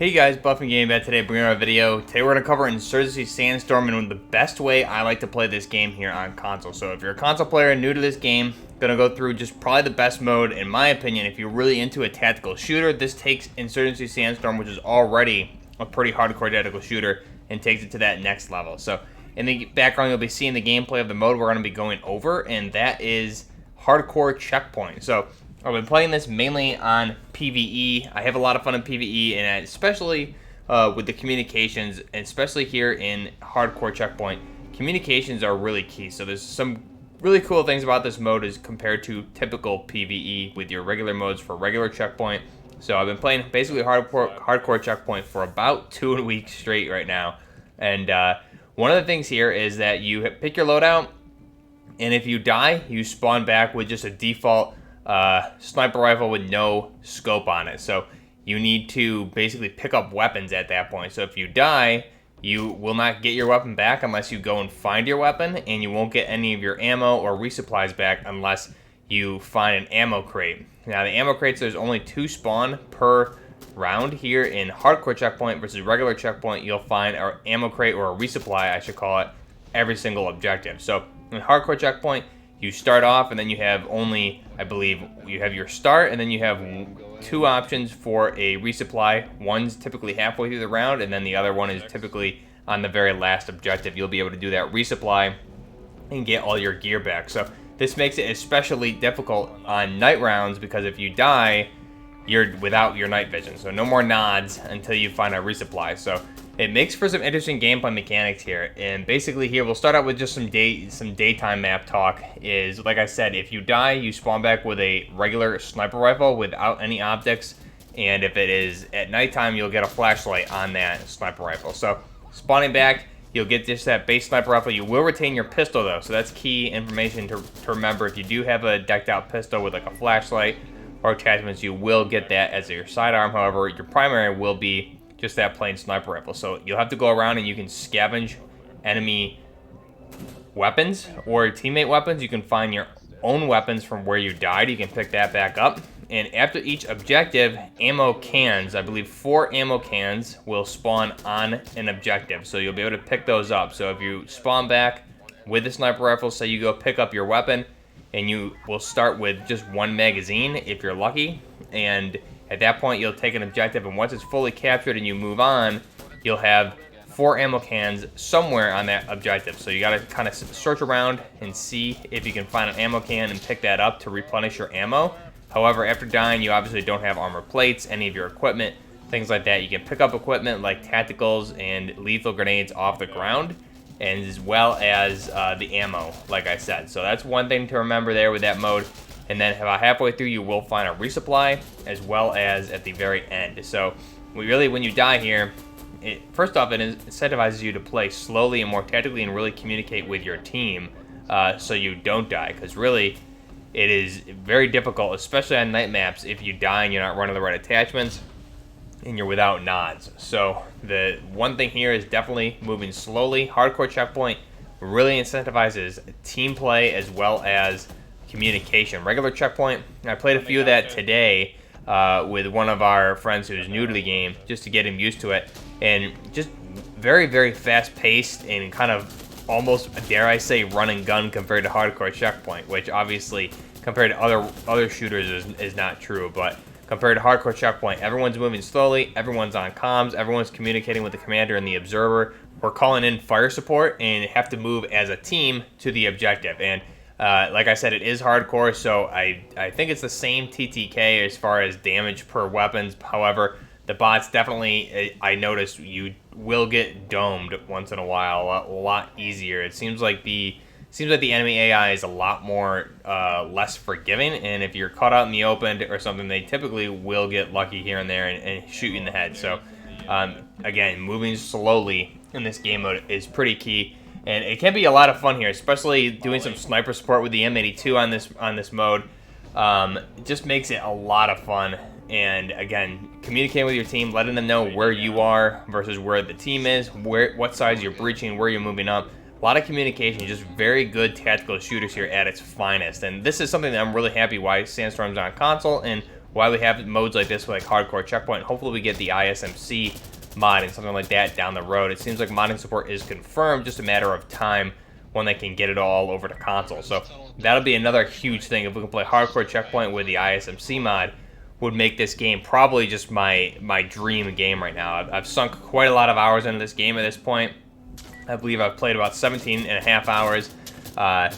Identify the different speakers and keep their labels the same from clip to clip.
Speaker 1: Hey guys, Buff and Game Bat today, bringing out a video. Today we're going to cover Insurgency Sandstorm and the best way I like to play this game here on console. So if you're a console player new to this game, going to go through just probably the best mode, in my opinion. If you're really into a tactical shooter, this takes Insurgency Sandstorm, which is already a pretty hardcore tactical shooter, and takes it to that next level. So in the background, you'll be seeing the gameplay of the mode we're going to be going over, and that is Hardcore Checkpoint. So I've been playing this mainly on PvE. I have a lot of fun in PvE, and especially with the communications, and especially here in Hardcore Checkpoint, communications are really key. So there's some really cool things about this mode as compared to typical PvE with your regular modes for regular Checkpoint. So I've been playing basically Hardcore Checkpoint for about 2 weeks straight right now. And one of the things here is that you pick your loadout, and if you die, you spawn back with just a default sniper rifle with no scope on it. So you need to basically pick up weapons at that point. So if you die, you will not get your weapon back unless you go and find your weapon, and you won't get any of your ammo or resupplies back unless you find an ammo crate. Now the ammo crates, there's only 2 spawn per round here in Hardcore Checkpoint versus regular Checkpoint. You'll find an ammo crate, or a resupply I should call it, every single objective. So in Hardcore Checkpoint, you start off, and then you have only, I believe, you have your start, and then you have 2 options for a resupply. One's typically halfway through the round, and then the other one is typically on the very last objective. You'll be able to do that resupply and get all your gear back. So this makes it especially difficult on night rounds, because if you die, you're without your night vision. So no more nods until you find a resupply. So it makes for some interesting gameplay mechanics here. And basically here, we'll start out with just some daytime map talk. Is, like I said, if you die, you spawn back with a regular sniper rifle without any optics. And if it is at nighttime, you'll get a flashlight on that sniper rifle. So spawning back, you'll get just that base sniper rifle. You will retain your pistol though. So that's key information to remember. If you do have a decked out pistol with like a flashlight or attachments, you will get that as your sidearm. However, your primary will be just that plain sniper rifle. So you'll have to go around and you can scavenge enemy weapons or teammate weapons. You can find your own weapons from where you died. You can pick that back up. And after each objective, ammo cans, I believe 4 ammo cans will spawn on an objective. So you'll be able to pick those up. So if you spawn back with the sniper rifle, say you go pick up your weapon, and you will start with just 1 magazine if you're lucky. And at that point, you'll take an objective, and once it's fully captured and you move on, you'll have 4 ammo cans somewhere on that objective. So you got to kind of search around and see if you can find an ammo can and pick that up to replenish your ammo. However, after dying, you obviously don't have armor plates, any of your equipment, things like that. You can pick up equipment like tacticals and lethal grenades off the ground, and as well as the ammo, like I said. So that's one thing to remember there with that mode. And then about halfway through, you will find a resupply, as well as at the very end. So when you die here, first off, it incentivizes you to play slowly and more tactically and really communicate with your team so you don't die. Because really, it is very difficult, especially on night maps, if you die and you're not running the right attachments and you're without nods. So the one thing here is definitely moving slowly. Hardcore Checkpoint really incentivizes team play as well as communication. Regular Checkpoint, I played a few of that today with one of our friends who's new to the game, just to get him used to it, and just very, very fast paced and kind of almost, dare I say, run and gun compared to Hardcore Checkpoint, which obviously compared to other shooters is not true. But compared to Hardcore Checkpoint, everyone's moving slowly, everyone's on comms, everyone's communicating with the commander and the observer. We're calling in fire support and have to move as a team to the objective. And like I said, it is hardcore, so I think it's the same TTK as far as damage per weapons. However, the bots definitely, I noticed, you will get domed once in a while, a lot easier. It seems like the enemy AI is a lot more less forgiving, and if you're caught out in the open or something, they typically will get lucky here and there and shoot you in the head. So again, moving slowly in this game mode is pretty key. And it can be a lot of fun here, especially doing some sniper support with the M82 on this mode. It just makes it a lot of fun. And again, communicating with your team, letting them know where you are versus where the team is, what sides you're breaching, where you're moving up. A lot of communication, just very good tactical shooters here at its finest. And this is something that I'm really happy why Sandstorm's on console and why we have modes like this, like Hardcore Checkpoint. Hopefully we get the ISMC mod and something like that down the road. It seems like modding support is confirmed, just a matter of time when they can get it all over to console. So that'll be another huge thing. If we can play Hardcore Checkpoint with the ISMC mod, would make this game probably just my dream game right now. I've sunk quite a lot of hours into this game at this point. I believe I've played about 17 and a half hours, about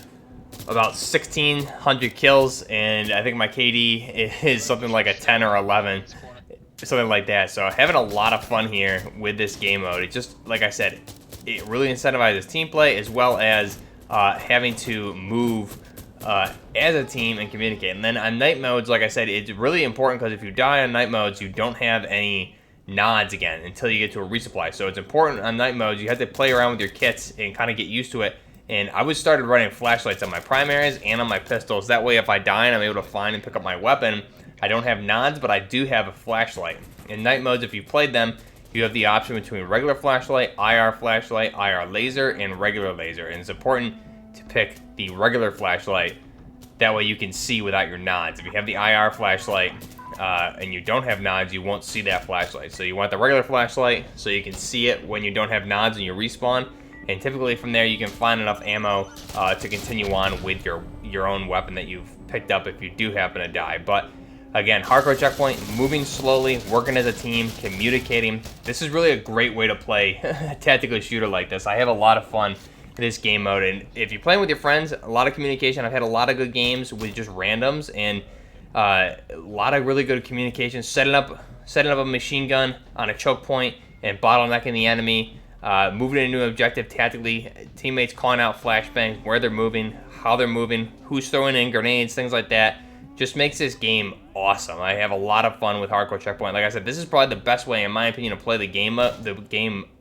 Speaker 1: 1,600 kills, and I think my KD is something like a 10 or 11, something like that. So having a lot of fun here with this game mode. It just, like I said, it really incentivizes team play, as well as having to move as a team and communicate. And then on night modes, like I said, it's really important because if you die on night modes, you don't have any nods again until you get to a resupply. So it's important on night modes. You have to play around with your kits and kind of get used to it. And I was started running flashlights on my primaries and on my pistols. That way, if I die and I'm able to find and pick up my weapon, I don't have nods, but I do have a flashlight. In night modes, if you played them, you have the option between regular flashlight, IR laser, and regular laser. And it's important to pick the regular flashlight. That way you can see without your nods. If you have the IR flashlight and you don't have nods, you won't see that flashlight. So you want the regular flashlight so you can see it when you don't have nods and you respawn. And typically from there you can find enough ammo to continue on with your own weapon that you've picked up if you do happen to die. But again, Hardcore Checkpoint, moving slowly, working as a team, communicating. This is really a great way to play a tactical shooter like this. I have a lot of fun in this game mode, and if you're playing with your friends, a lot of communication. I've had a lot of good games with just randoms, and a lot of really good communication. Setting up a machine gun on a choke point and bottlenecking the enemy. Moving into an objective tactically, teammates calling out flashbangs, where they're moving, how they're moving, who's throwing in grenades, things like that. Just makes this game awesome. I have a lot of fun with Hardcore Checkpoint. Like I said, this is probably the best way, in my opinion, to play the game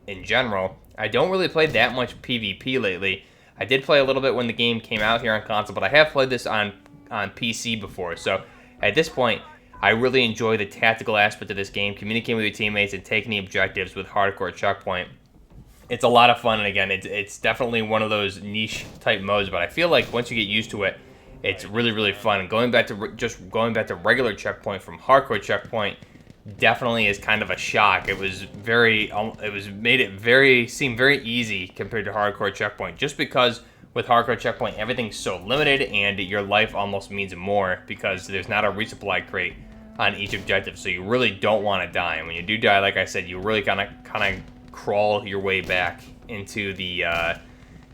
Speaker 1: in general. I don't really play that much PvP lately. I did play a little bit when the game came out here on console, but I have played this on PC before. So at this point, I really enjoy the tactical aspect of this game, communicating with your teammates and taking the objectives with Hardcore Checkpoint. It's a lot of fun, and again, it's definitely one of those niche type modes, but I feel like once you get used to it, it's really, really fun. And going back to regular Checkpoint from Hardcore Checkpoint definitely is kind of a shock. It was seemed very easy compared to Hardcore Checkpoint, just because with Hardcore Checkpoint everything's so limited and your life almost means more because there's not a resupply crate on each objective, so you really don't want to die. And when you do die, like I said, you really kind of crawl your way back into the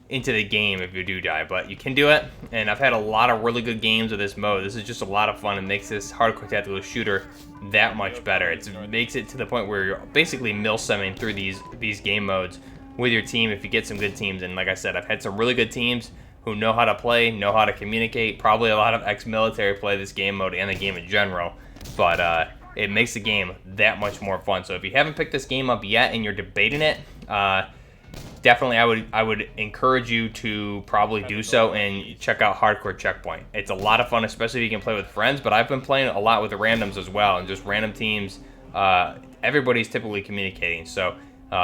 Speaker 1: game if you do die, but you can do it. And I've had a lot of really good games with this mode. This is just a lot of fun and makes this hardcore tactical shooter that much better. It makes it to the point where you're basically milsimming through these game modes with your team if you get some good teams. And like I said, I've had some really good teams who know how to play, know how to communicate. Probably a lot of ex-military play this game mode and the game in general, but it makes the game that much more fun. So if you haven't picked this game up yet and you're debating it, definitely I would encourage you to probably do so and check out Hardcore Checkpoint. It's a lot of fun, especially if you can play with friends, but I've been playing a lot with the randoms as well, and just random teams. Everybody's typically communicating, so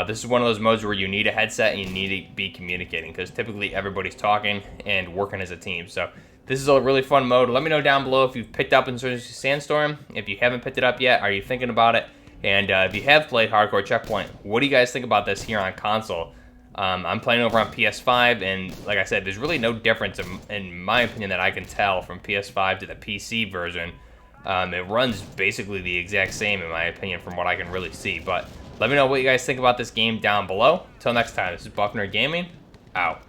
Speaker 1: this is one of those modes where you need a headset and you need to be communicating, because typically everybody's talking and working as a team. So this is a really fun mode. Let me know down below if you've picked up Insurgency Sandstorm. If you haven't picked it up yet, are you thinking about it? And if you have played Hardcore Checkpoint, what do you guys think about this here on console? I'm playing over on PS5, and like I said, there's really no difference in my opinion that I can tell from PS5 to the PC version. It runs basically the exact same in my opinion from what I can really see. But let me know what you guys think about this game down below. Till next time, this is Buffner Gaming, out.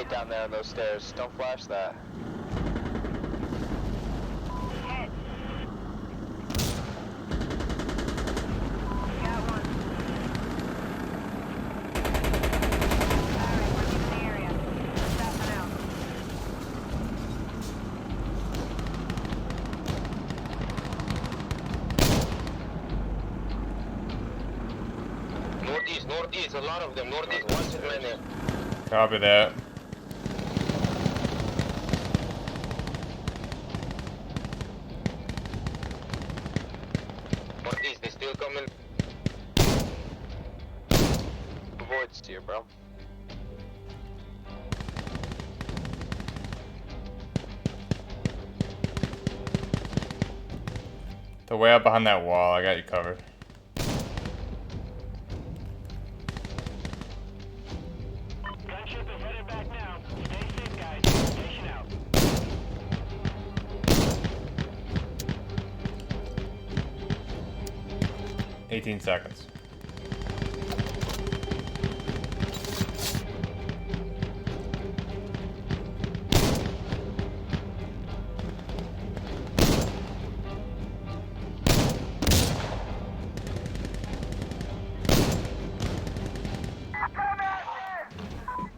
Speaker 2: Down there on those stairs. Don't flash that. Northeast, north. Northeast, a lot of them. Northeast, one too many.
Speaker 1: Copy that.
Speaker 2: Northeast, they still coming. Voids here, bro.
Speaker 1: They're way up behind that wall. I got you covered.
Speaker 3: Gunship is headed back now. Stay safe, guys. Station out.
Speaker 1: $18 seconds.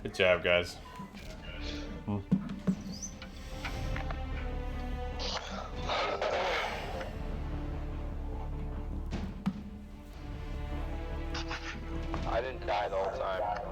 Speaker 1: Good job, guys.
Speaker 2: I didn't die the whole time.